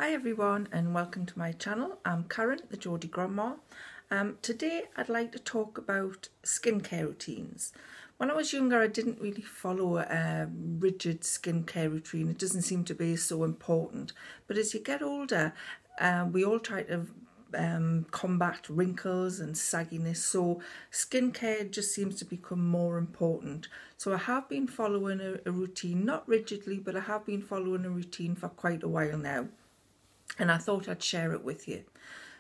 Hi everyone and welcome to my channel. I'm Karen, the Geordie Grandma. Today I'd like to talk about skincare routines. When I was younger I didn't really follow a rigid skincare routine. It doesn't seem to be so important. But as you get older, we all try to combat wrinkles and sagginess, so skincare just seems to become more important. So I have been following a routine, not rigidly, but I have been following a routine for quite a while now. And I thought I'd share it with you.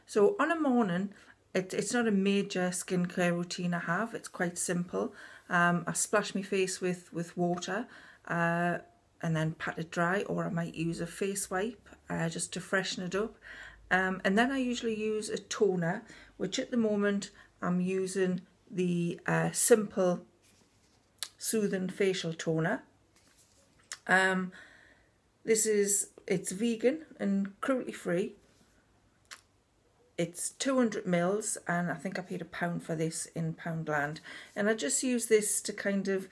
So on a morning, it's not a major skincare routine I have. It's quite simple. I splash my face with water and then pat it dry, or I might use a face wipe just to freshen it up. And then I usually use a toner, which at the moment I'm using the Simple Soothing Facial Toner. It's vegan and cruelty free. It's 200 mils and I think I paid £1 for this in Poundland. And I just use this to kind of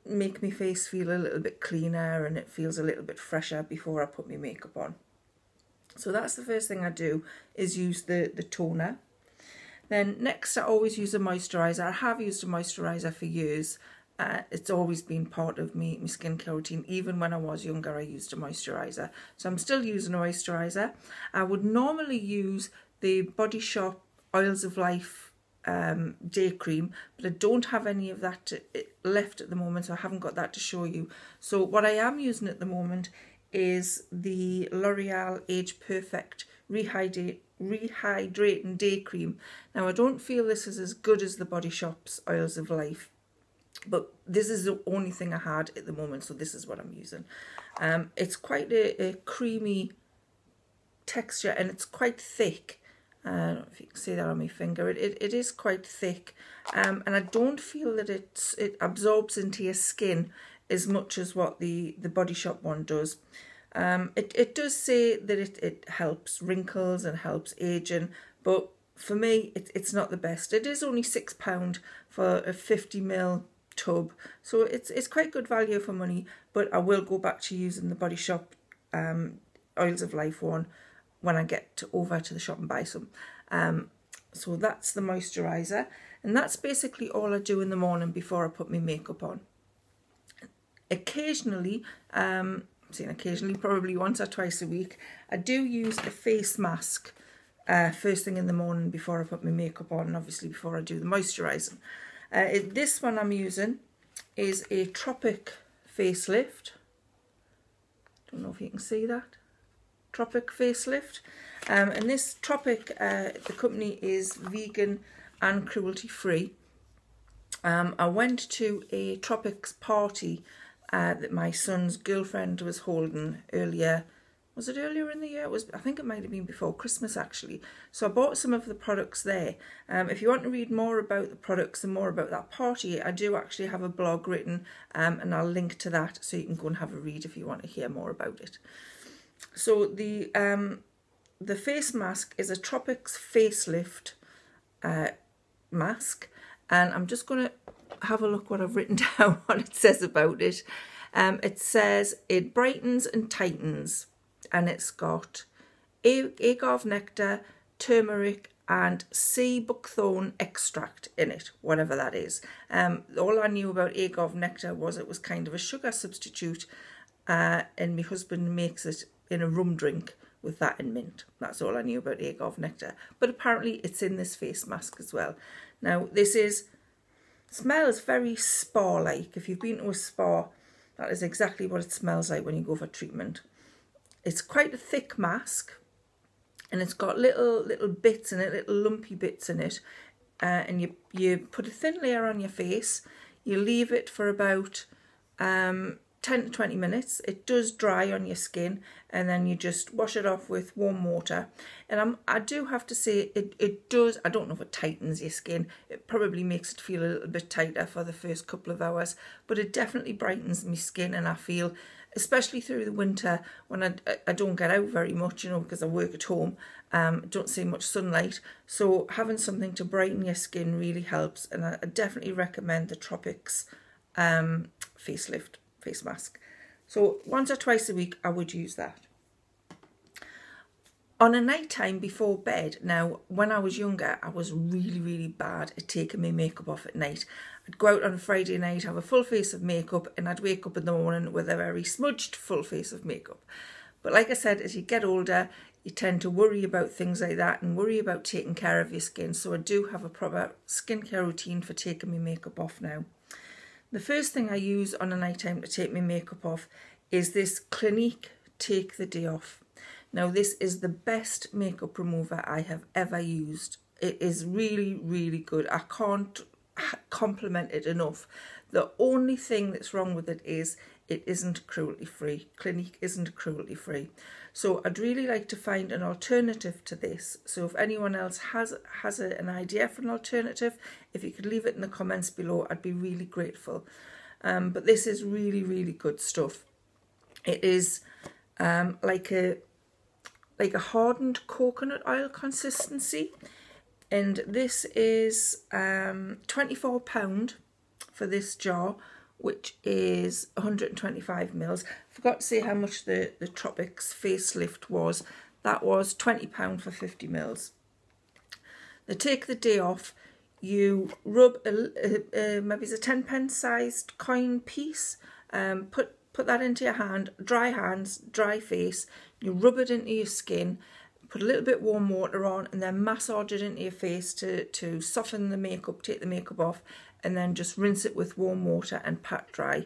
make my face feel a little bit cleaner and it feels a little bit fresher before I put my makeup on. So that's the first thing I do, is use the toner. Then next I always use a moisturiser. I have used a moisturiser for years. It's always been part of my skincare routine. Even when I was younger I used a moisturiser. So I'm still using a moisturiser. I would normally use the Body Shop Oils of Life day cream, but I don't have any of that left at the moment, so I haven't got that to show you. So what I am using at the moment is the L'Oreal Age Perfect Rehydrating Day Cream. Now I don't feel this is as good as the Body Shop's Oils of Life, but this is the only thing I had at the moment, so this is what I'm using. It's quite a creamy texture and it's quite thick. I don't know if you can see that on my finger. It is quite thick, and I don't feel that it absorbs into your skin as much as what the Body Shop one does. It does say that it helps wrinkles and helps aging, but for me it's not the best. It is only £6 for a 50ml tub, so it's quite good value for money, but I will go back to using the Body Shop Oils of Life one when I get over to the shop and buy some. So that's the moisturiser, and that's basically all I do in the morning before I put my makeup on. Occasionally, probably once or twice a week, I do use a face mask first thing in the morning before I put my makeup on, and obviously before I do the moisturising. This one I'm using is a Tropic facelift. Don't know if you can see that. Tropic facelift. And this Tropic, the company is vegan and cruelty free. I went to a Tropics party that my son's girlfriend was holding earlier. Was it earlier in the year? I think it might have been before Christmas actually. So I bought some of the products there. If you want to read more about the products and more about that party, I do actually have a blog written, and I'll link to that so you can go and have a read if you want to hear more about it. So the face mask is a Tropics facelift mask, and I'm just going to have a look what I've written down, what it says about it. It says it brightens and tightens, and it's got agave nectar, turmeric and sea buckthorn extract in it, whatever that is. All I knew about agave nectar was it was kind of a sugar substitute, and my husband makes it in a rum drink with that and mint. That's all I knew about agave nectar, but apparently it's in this face mask as well. Now this smells very spa-like. If you've been to a spa, that is exactly what it smells like when you go for treatment. It's quite a thick mask, and it's got little bits in it, little lumpy bits in it, and you put a thin layer on your face. You leave it for about 10 to 20 minutes. It does dry on your skin, and then you just wash it off with warm water. And I do have to say it does, I don't know if it tightens your skin. It probably makes it feel a little bit tighter for the first couple of hours, but it definitely brightens my skin, and I feel, especially through the winter when I don't get out very much, you know, because I work at home, don't see much sunlight. So having something to brighten your skin really helps, and I definitely recommend the Tropics facelift face mask. So once or twice a week I would use that. On a night time before bed, now when I was younger, I was really bad at taking my makeup off at night. I'd go out on a Friday night, have a full face of makeup, and I'd wake up in the morning with a very smudged full face of makeup. But like I said, as you get older, you tend to worry about things like that and worry about taking care of your skin. So I do have a proper skincare routine for taking my makeup off now. The first thing I use on a night time to take my makeup off is this Clinique Take the Day Off. Now this is the best makeup remover I have ever used. It is really good. I can't compliment it enough. The only thing that's wrong with it is it isn't cruelty free. Clinique isn't cruelty free. So I'd really like to find an alternative to this. So if anyone else has an idea for an alternative, if you could leave it in the comments below, I'd be really grateful. But this is really good stuff. It is like a hardened coconut oil consistency, and this is £24 for this jar, which is 125 mils. Forgot to say how much the Tropics facelift was. That was £20 for 50 mils. The Take the Day Off, you rub maybe it's a 10p sized coin piece, put that into your hand, dry hands, dry face, you rub it into your skin, put a little bit warm water on, and then massage it into your face to soften the makeup, take the makeup off, and then just rinse it with warm water and pat dry.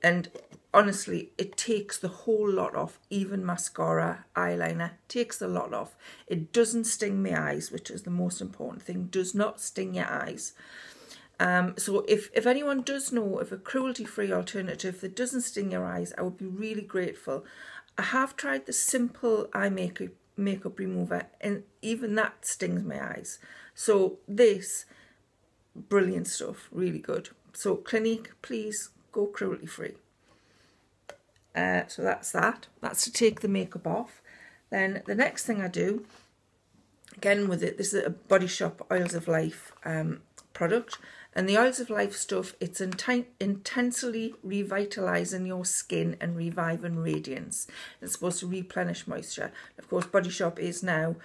And honestly, it takes the whole lot off, even mascara, eyeliner, takes the lot off. It doesn't sting my eyes, which is the most important thing, does not sting your eyes. So if anyone does know of a cruelty-free alternative that doesn't sting your eyes, I would be really grateful. I have tried the simple eye makeup remover, and even that stings my eyes. So this, brilliant stuff, really good. So Clinique, please go cruelty-free. So that's that. That's to take the makeup off. Then the next thing I do, again with it, this is a Body Shop Oils of Life product. And the Oils of Life stuff, it's intensely revitalising your skin and reviving radiance. It's supposed to replenish moisture. Of course, Body Shop is now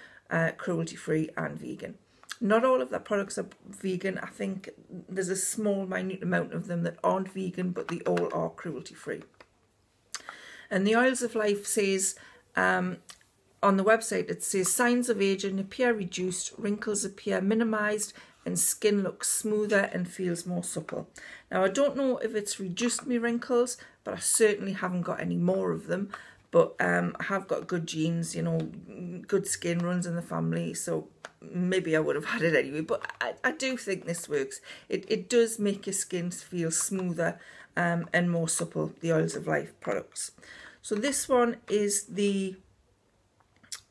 cruelty-free and vegan. Not all of their products are vegan. I think there's a small, minute amount of them that aren't vegan, but they all are cruelty-free. And the Oils of Life says, on the website, it says signs of aging appear reduced, wrinkles appear minimised, and skin looks smoother and feels more supple. Now, I don't know if it's reduced my wrinkles, but I certainly haven't got any more of them. But I have got good genes, you know, good skin runs in the family, so maybe I would have had it anyway. But I do think this works. It does make your skin feel smoother and more supple, the Oils of Life products. So this one is the,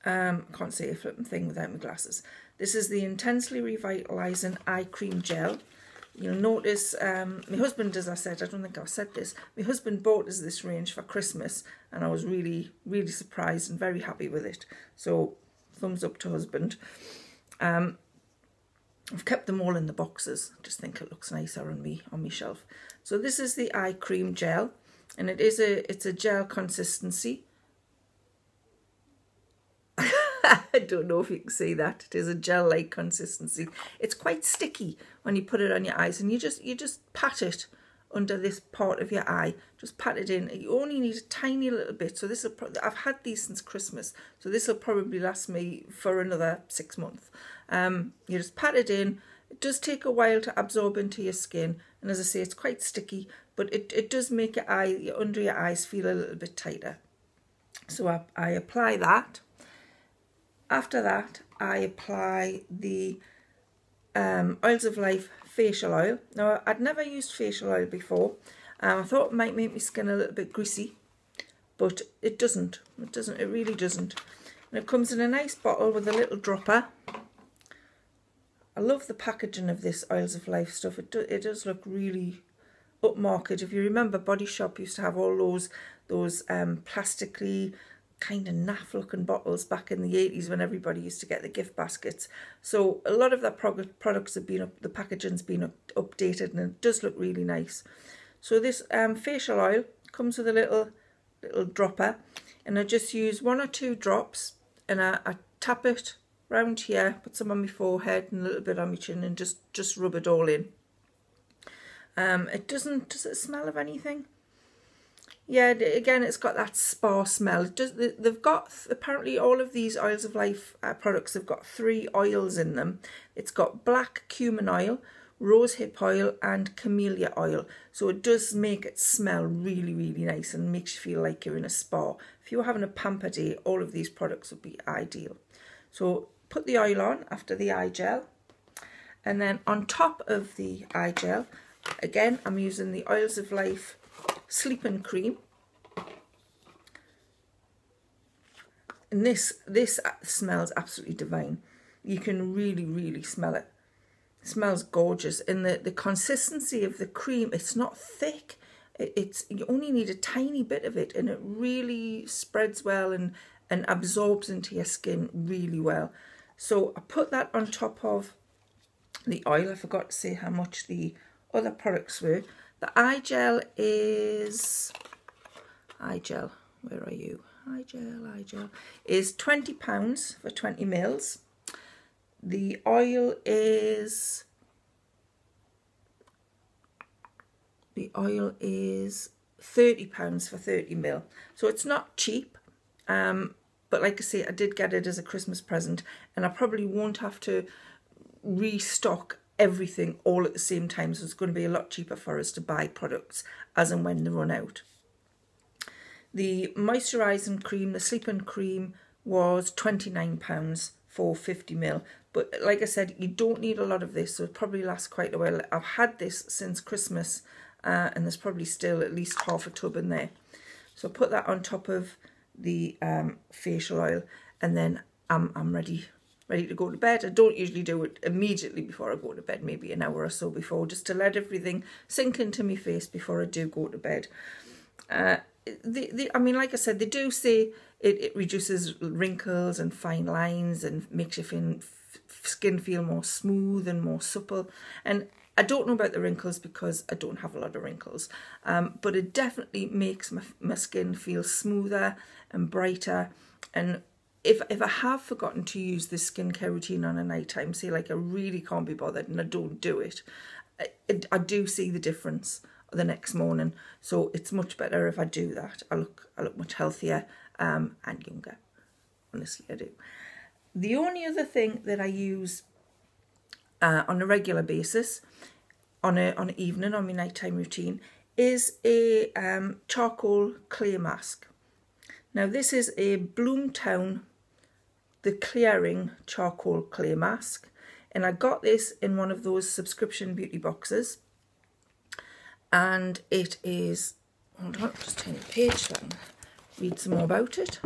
I can't say a flipping thing without my glasses. This is the Intensely Revitalising Eye Cream Gel. You'll notice, my husband, as I said, I don't think I've said this, my husband bought us this range for Christmas, and I was really surprised and very happy with it. So, thumbs up to husband. I've kept them all in the boxes. I just think it looks nicer on me shelf. So this is the eye cream gel, and it's a gel consistency. I don't know if you can see that. It is a gel-like consistency. It's quite sticky when you put it on your eyes, and you just pat it under this part of your eye. Just pat it in. You only need a tiny little bit. So this will. I've had these since Christmas, so this will probably last me for another 6 months. You just pat it in. It does take a while to absorb into your skin, and as I say, it's quite sticky, but it does make your eye, under your eyes, feel a little bit tighter. So I apply that. After that, I apply the Oils of Life facial oil. Now, I'd never used facial oil before. I thought it might make my skin a little bit greasy, but it doesn't. It really doesn't. And it comes in a nice bottle with a little dropper. I love the packaging of this Oils of Life stuff. It does look really upmarket. If you remember, Body Shop used to have all those plastically kind of naff looking bottles back in the 80s when everybody used to get the gift baskets. So a lot of their products have been the packaging's been updated, and it does look really nice. So this facial oil comes with a little dropper, and I just use 1 or 2 drops, and I tap it round here, put some on my forehead and a little bit on my chin, and just rub it all in. It does it smell of anything? Yeah, again, it's got that spa smell. They've got, apparently all of these Oils of Life products have got 3 oils in them. It's got black cumin oil, rose hip oil and camellia oil. So it does make it smell really, really nice and makes you feel like you're in a spa. If you were having a pamper day, all of these products would be ideal. So put the oil on after the eye gel. And then on top of the eye gel, again, I'm using the Oils of Life sleeping cream, and this smells absolutely divine. You can really smell it. It smells gorgeous, and the consistency of the cream, it's not thick. You only need a tiny bit of it, and it really spreads well and absorbs into your skin really well. So I put that on top of the oil. I forgot to say how much the other products were. The eye gel is, where are you? Eye gel is £20 for 20 mils. The oil is £30 for 30 mil. So it's not cheap, but like I say, I did get it as a Christmas present, and I probably won't have to restock everything all at the same time, so it's going to be a lot cheaper for us to buy products as and when they run out. The moisturising cream, the sleeping cream, was £29 for 50 mil. But like I said, you don't need a lot of this, so it probably lasts quite a while. I've had this since Christmas, and there's probably still at least half a tub in there. So put that on top of the facial oil, and then I'm ready to go to bed. I don't usually do it immediately before I go to bed, maybe an hour or so before, just to let everything sink into my face before I do go to bed. I mean, like I said, they do say it reduces wrinkles and fine lines and makes your skin feel more smooth and more supple. And I don't know about the wrinkles because I don't have a lot of wrinkles, but it definitely makes my skin feel smoother and brighter. And if I have forgotten to use this skincare routine on a night time, say like I really can't be bothered and I don't do it, I do see the difference the next morning. So it's much better if I do that. I look much healthier and younger. Honestly, I do. The only other thing that I use on a regular basis, on an evening, on my nighttime routine, is a charcoal clay mask. Now this is a Bloomtown The Clearing Charcoal Clay Mask, and I got this in one of those subscription beauty boxes, and it is, hold on, just turn the page so I can read some more about it.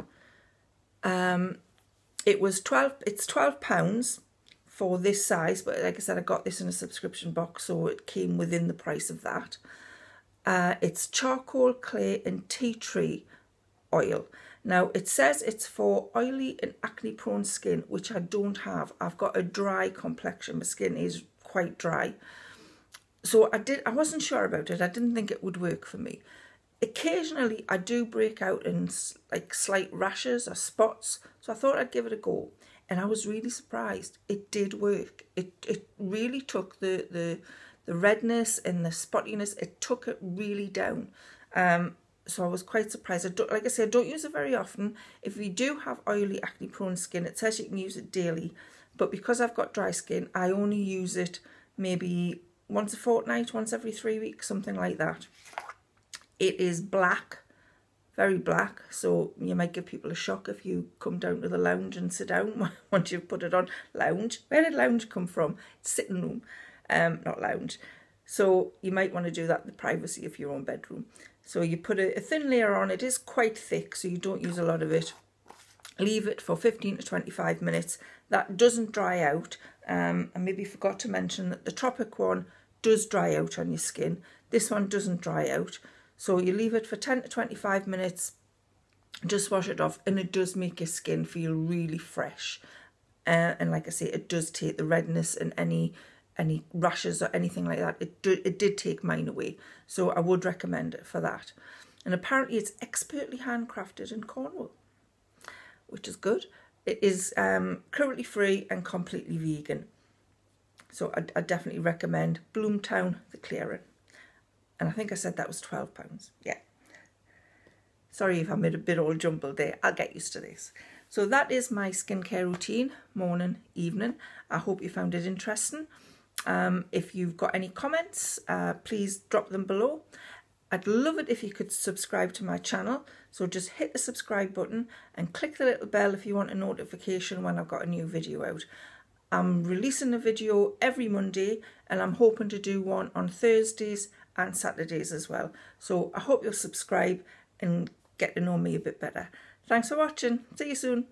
It's £12 for this size, but like I said, I got this in a subscription box, so it came within the price of that. It's charcoal, clay and tea tree oil. Now it says it's for oily and acne prone skin, which I don't have. I've got a dry complexion. My skin is quite dry. So I wasn't sure about it. I didn't think it would work for me. Occasionally I do break out in like slight rashes or spots, so I thought I'd give it a go, and I was really surprised. It did work. It really took the redness and the spottiness, it took it really down. So I was quite surprised. Like I said, I don't use it very often. If you do have oily acne prone skin, it says you can use it daily, but because I've got dry skin, I only use it maybe once a fortnight, once every 3 weeks, something like that. It is black, very black, so you might give people a shock if you come down to the lounge and sit down once you've put it on. Lounge? Where did lounge come from? It's sitting room, not lounge. So you might want to do that in the privacy of your own bedroom. So you put a thin layer on. It is quite thick, so you don't use a lot of it. Leave it for 15 to 25 minutes. That doesn't dry out. I maybe forgot to mention that the Tropic one does dry out on your skin. This one doesn't dry out. So you leave it for 10 to 25 minutes, just wash it off, and it does make your skin feel really fresh. And like I say, it does take the redness and any rashes or anything like that. It did take mine away. So I would recommend it for that. And apparently it's expertly handcrafted in Cornwall, which is good. It is cruelty-free and completely vegan. So I definitely recommend Bloomtown the Clearing. And I think I said that was £12. Yeah. Sorry if I made a bit all jumbled there. I'll get used to this. So that is my skincare routine, morning, evening. I hope you found it interesting. If you've got any comments, please drop them below. I'd love it if you could subscribe to my channel. So just hit the subscribe button and click the little bell if you want a notification when I've got a new video out. I'm releasing a video every Monday, and I'm hoping to do one on Thursdays and Saturdays as well. So I hope you'll subscribe and get to know me a bit better. Thanks for watching. See you soon.